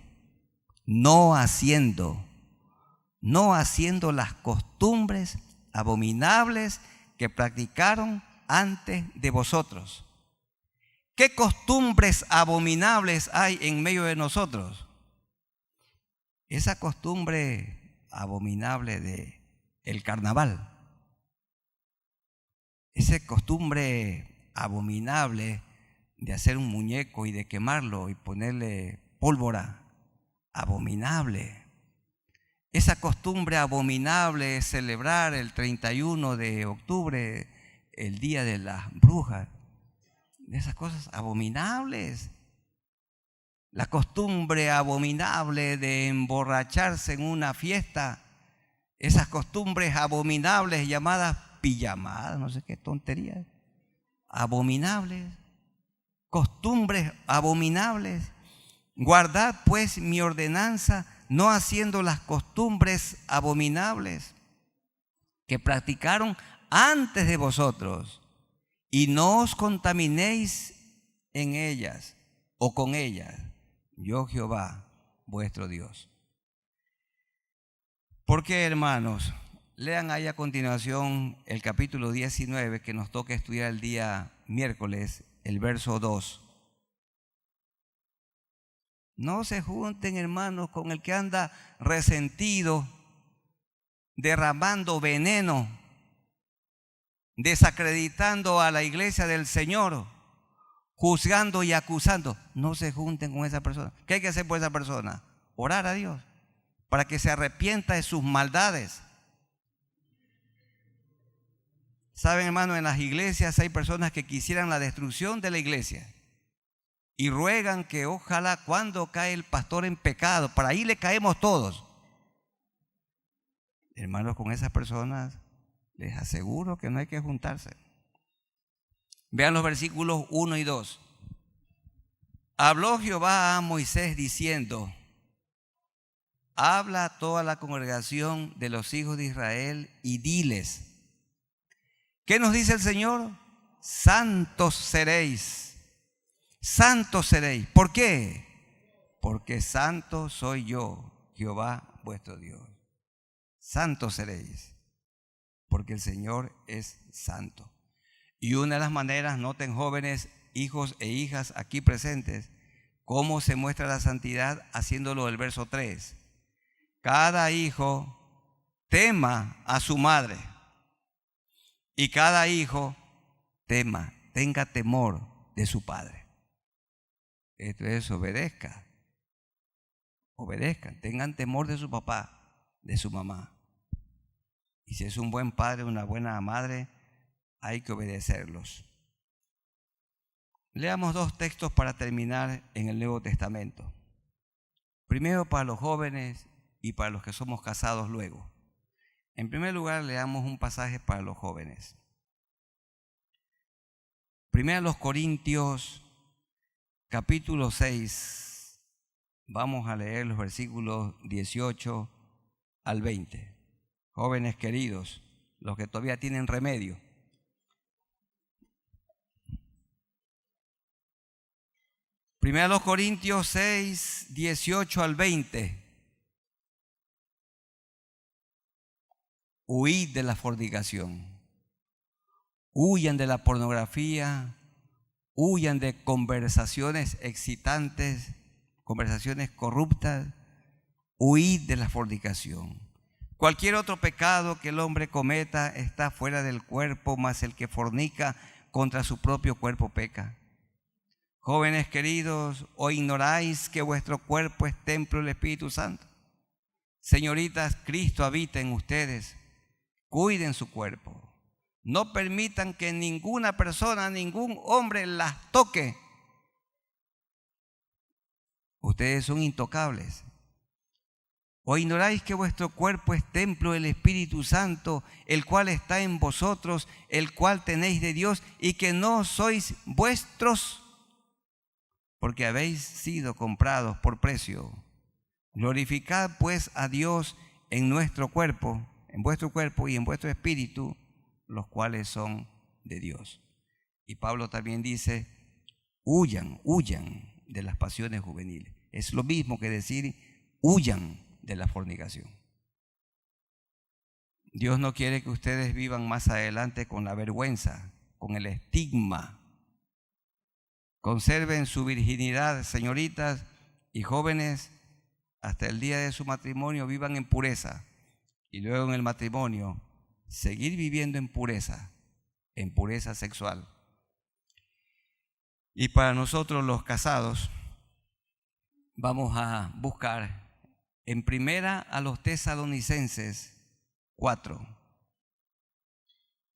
las costumbres abominables que practicaron antes de vosotros. ¿Qué costumbres abominables hay en medio de nosotros? Esa costumbre abominable de el carnaval, esa costumbre abominable de hacer un muñeco y de quemarlo y ponerle pólvora, abominable. Esa costumbre abominable de celebrar el 31 de octubre, el Día de las Brujas, esas cosas abominables. La costumbre abominable de emborracharse en una fiesta, esas costumbres abominables llamadas pijamadas, no sé qué tonterías, abominables, costumbres abominables. Guardad pues mi ordenanza, no haciendo las costumbres abominables que practicaron antes de vosotros, y no os contaminéis en ellas o con ellas. Yo Jehová, vuestro Dios. ¿Por qué, hermanos? Lean ahí a continuación el capítulo 19 que nos toca estudiar el día miércoles, el verso 2. No se junten, hermanos, con el que anda resentido, derramando veneno, desacreditando a la iglesia del Señor, juzgando y acusando. No se junten con esa persona. ¿Qué hay que hacer por esa persona? Orar a Dios para que se arrepienta de sus maldades. Saben, hermano, en las iglesias hay personas que quisieran la destrucción de la iglesia y ruegan que ojalá cuando cae el pastor en pecado, para ahí le caemos todos. Hermanos, con esas personas les aseguro que no hay que juntarse. Vean los versículos 1 y 2. Habló Jehová a Moisés diciendo: habla a toda la congregación de los hijos de Israel y diles. ¿Qué nos dice el Señor? Santos seréis. Santos seréis. ¿Por qué? Porque santo soy yo, Jehová vuestro Dios. Santos seréis, porque el Señor es santo. Y una de las maneras, noten jóvenes, hijos e hijas aquí presentes, cómo se muestra la santidad haciéndolo el verso 3. Cada hijo tema a su madre y cada hijo tenga temor de su padre. Esto es, obedezcan, tengan temor de su papá, de su mamá. Y si es un buen padre, una buena madre, hay que obedecerlos. Leamos dos textos para terminar en el Nuevo Testamento. Primero para los jóvenes y para los que somos casados luego. En primer lugar, leamos un pasaje para los jóvenes. Primero los Corintios, capítulo 6. Vamos a leer los versículos 18 al 20. Jóvenes queridos, los que todavía tienen remedio. Primero los Corintios 6, 18 al 20. Huid de la fornicación. Huyan de la pornografía. Huyan de conversaciones excitantes, conversaciones corruptas. Huid de la fornicación. Cualquier otro pecado que el hombre cometa está fuera del cuerpo, mas el que fornica contra su propio cuerpo peca. Jóvenes queridos, ¿o ignoráis que vuestro cuerpo es templo del Espíritu Santo? Señoritas, Cristo habita en ustedes. Cuiden su cuerpo. No permitan que ninguna persona, ningún hombre las toque. Ustedes son intocables. ¿O ignoráis que vuestro cuerpo es templo del Espíritu Santo, el cual está en vosotros, el cual tenéis de Dios, y que no sois vuestros? Porque habéis sido comprados por precio. Glorificad pues a Dios en vuestro cuerpo y en vuestro espíritu, los cuales son de Dios. Y Pablo también dice, huyan de las pasiones juveniles. Es lo mismo que decir, huyan de la fornicación. Dios no quiere que ustedes vivan más adelante con la vergüenza, con el estigma. Conserven su virginidad, señoritas y jóvenes, hasta el día de su matrimonio vivan en pureza, y luego en el matrimonio seguir viviendo en pureza sexual. Y para nosotros los casados, vamos a buscar en primera a los Tesalonicenses 4.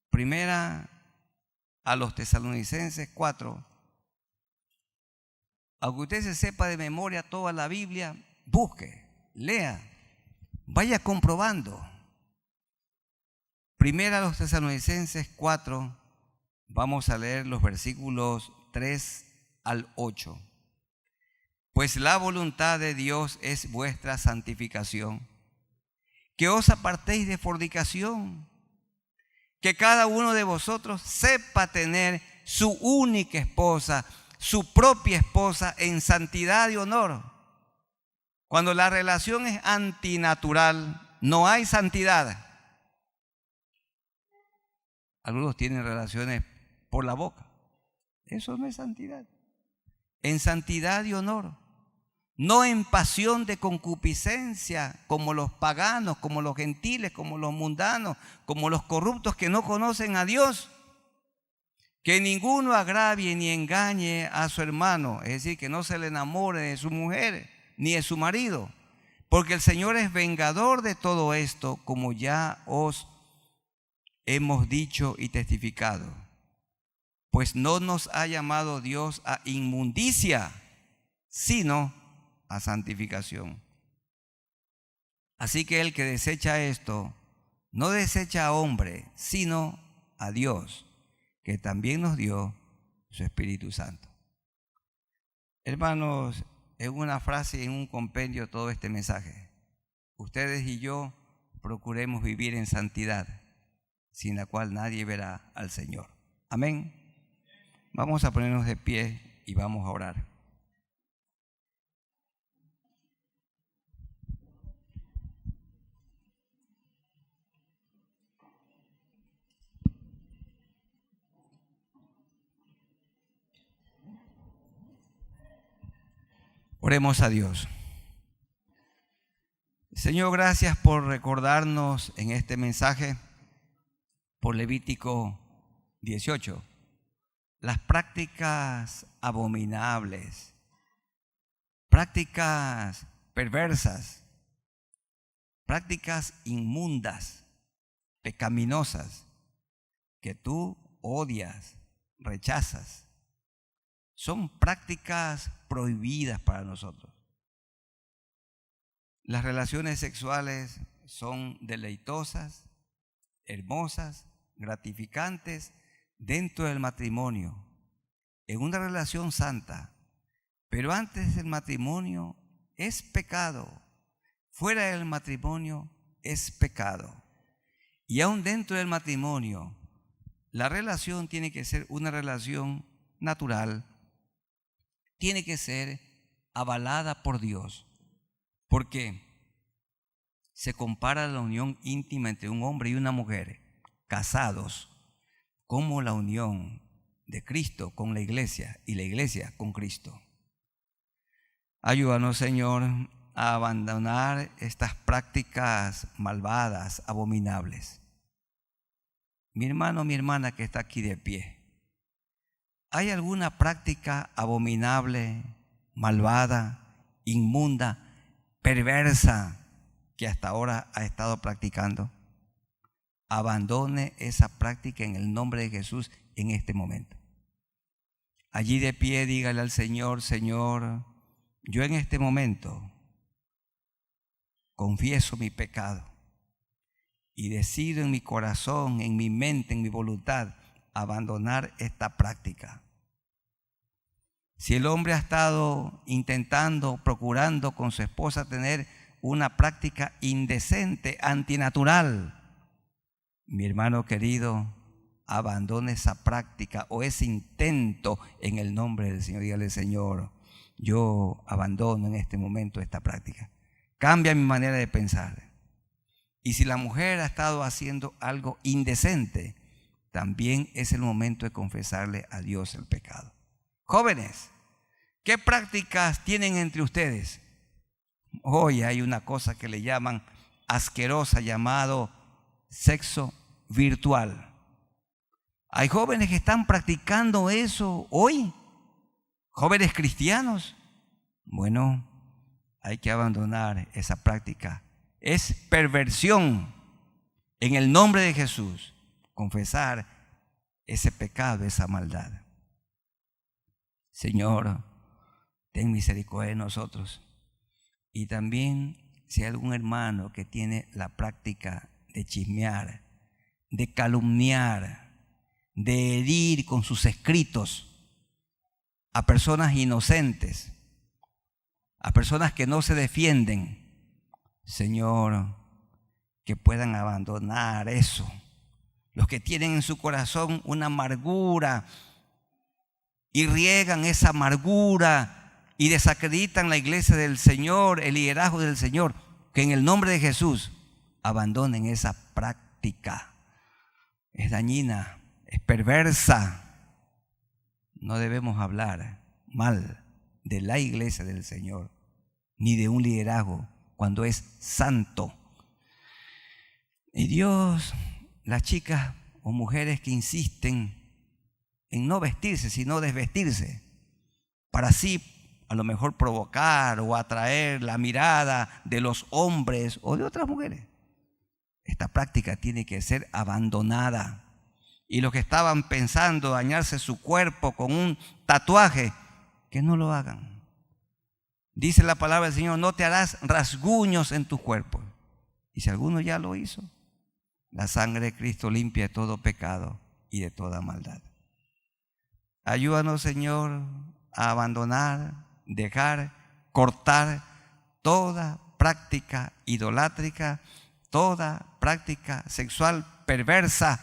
Primera a los Tesalonicenses 4. Aunque usted se sepa de memoria toda la Biblia, busque, lea, vaya comprobando. Primera a los Tesalonicenses 4, vamos a leer los versículos 3 al 8. Pues la voluntad de Dios es vuestra santificación, que os apartéis de fornicación, que cada uno de vosotros sepa tener su única esposa, su propia esposa, en santidad y honor. Cuando la relación es antinatural, no hay santidad. Algunos tienen relaciones por la boca. Eso no es santidad. En santidad y honor. No en pasión de concupiscencia, como los paganos, como los gentiles, como los mundanos, como los corruptos que no conocen a Dios. Que ninguno agravie ni engañe a su hermano, es decir, que no se le enamore de su mujer ni de su marido, porque el Señor es vengador de todo esto, como ya os hemos dicho y testificado. Pues no nos ha llamado Dios a inmundicia, sino a santificación. Así que el que desecha esto, no desecha a hombre, sino a Dios, que también nos dio su Espíritu Santo. Hermanos, en una frase y en un compendio todo este mensaje. Ustedes y yo procuremos vivir en santidad, sin la cual nadie verá al Señor. Amén. Vamos a ponernos de pie y vamos a orar. Oremos a Dios. Señor, gracias por recordarnos en este mensaje, por Levítico 18, las prácticas abominables, prácticas perversas, prácticas inmundas, pecaminosas, que tú odias, rechazas. Son prácticas prohibidas para nosotros. Las relaciones sexuales son deleitosas, hermosas, gratificantes dentro del matrimonio, en una relación santa, pero antes del matrimonio es pecado, fuera del matrimonio es pecado. Y aún dentro del matrimonio, la relación tiene que ser una relación natural, tiene que ser avalada por Dios, porque se compara la unión íntima entre un hombre y una mujer, casados, como la unión de Cristo con la iglesia y la iglesia con Cristo. Ayúdanos, Señor, a abandonar estas prácticas malvadas, abominables. Mi hermano, mi hermana que está aquí de pie, ¿hay alguna práctica abominable, malvada, inmunda, perversa que hasta ahora ha estado practicando? Abandone esa práctica en el nombre de Jesús en este momento. Allí de pie dígale al Señor: Señor, yo en este momento confieso mi pecado y decido en mi corazón, en mi mente, en mi voluntad, abandonar esta práctica. Si el hombre ha estado intentando, procurando con su esposa tener una práctica indecente, antinatural, mi hermano querido, abandone esa práctica o ese intento en el nombre del Señor. Dígale: Señor, yo abandono en este momento esta práctica. Cambia mi manera de pensar. Y si la mujer ha estado haciendo algo indecente, también es el momento de confesarle a Dios el pecado. Jóvenes, ¿qué prácticas tienen entre ustedes? Hoy hay una cosa que le llaman asquerosa, llamado sexo virtual. Hay jóvenes que están practicando eso hoy, jóvenes cristianos. Bueno, hay que abandonar esa práctica. Es perversión. En el nombre de Jesús, confesar ese pecado, esa maldad. Señor, ten misericordia de nosotros. Y también si hay algún hermano que tiene la práctica de chismear, de calumniar, de herir con sus escritos a personas inocentes, a personas que no se defienden, Señor, que puedan abandonar eso. Los que tienen en su corazón una amargura y riegan esa amargura y desacreditan la iglesia del Señor, el liderazgo del Señor, que en el nombre de Jesús abandonen esa práctica. Es dañina, es perversa. No debemos hablar mal de la iglesia del Señor, ni de un liderazgo cuando es santo. Y Dios, las chicas o mujeres que insisten en no vestirse, sino desvestirse, para así a lo mejor provocar o atraer la mirada de los hombres o de otras mujeres. Esta práctica tiene que ser abandonada. Y los que estaban pensando dañarse su cuerpo con un tatuaje, que no lo hagan. Dice la palabra del Señor: no te harás rasguños en tu cuerpo. Y si alguno ya lo hizo, la sangre de Cristo limpia de todo pecado y de toda maldad. Ayúdanos, Señor, a abandonar, dejar, cortar toda práctica idolátrica, toda práctica sexual perversa,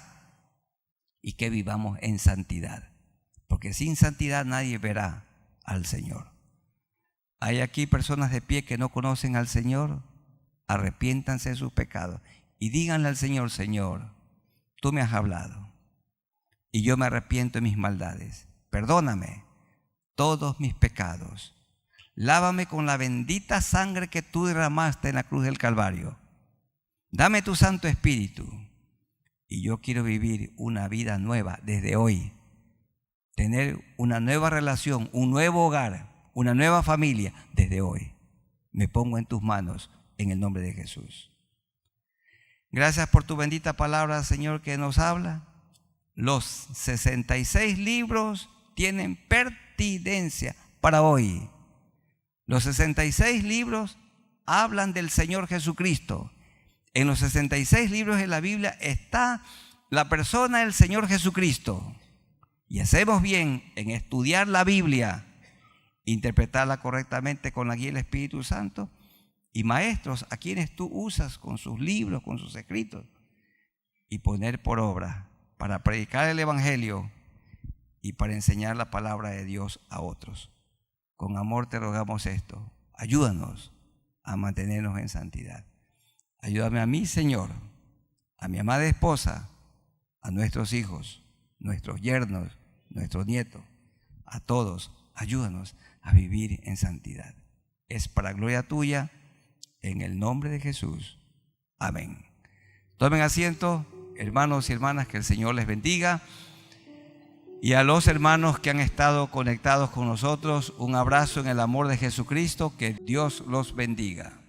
y que vivamos en santidad, porque sin santidad nadie verá al Señor. Hay aquí personas de pie que no conocen al Señor. Arrepiéntanse de sus pecados y díganle al Señor: Señor, tú me has hablado y yo me arrepiento de mis maldades. Perdóname todos mis pecados. Lávame con la bendita sangre que tú derramaste en la cruz del Calvario. Dame tu Santo Espíritu y yo quiero vivir una vida nueva desde hoy. Tener una nueva relación, un nuevo hogar, una nueva familia desde hoy. Me pongo en tus manos en el nombre de Jesús. Gracias por tu bendita palabra, Señor, que nos habla. Los 66 libros tienen pertinencia para hoy. Los 66 libros hablan del Señor Jesucristo. En los 66 libros de la Biblia está la persona del Señor Jesucristo. Y hacemos bien en estudiar la Biblia, interpretarla correctamente con la guía del Espíritu Santo, y maestros a quienes tú usas con sus libros, con sus escritos, y poner por obra para predicar el Evangelio y para enseñar la palabra de Dios a otros. Con amor te rogamos esto. Ayúdanos a mantenernos en santidad. Ayúdame a mí, Señor, a mi amada esposa, a nuestros hijos, nuestros yernos, nuestros nietos, a todos. Ayúdanos a vivir en santidad. Es para gloria tuya, en el nombre de Jesús. Amén. Tomen asiento, hermanos y hermanas, que el Señor les bendiga. Y a los hermanos que han estado conectados con nosotros, un abrazo en el amor de Jesucristo, que Dios los bendiga.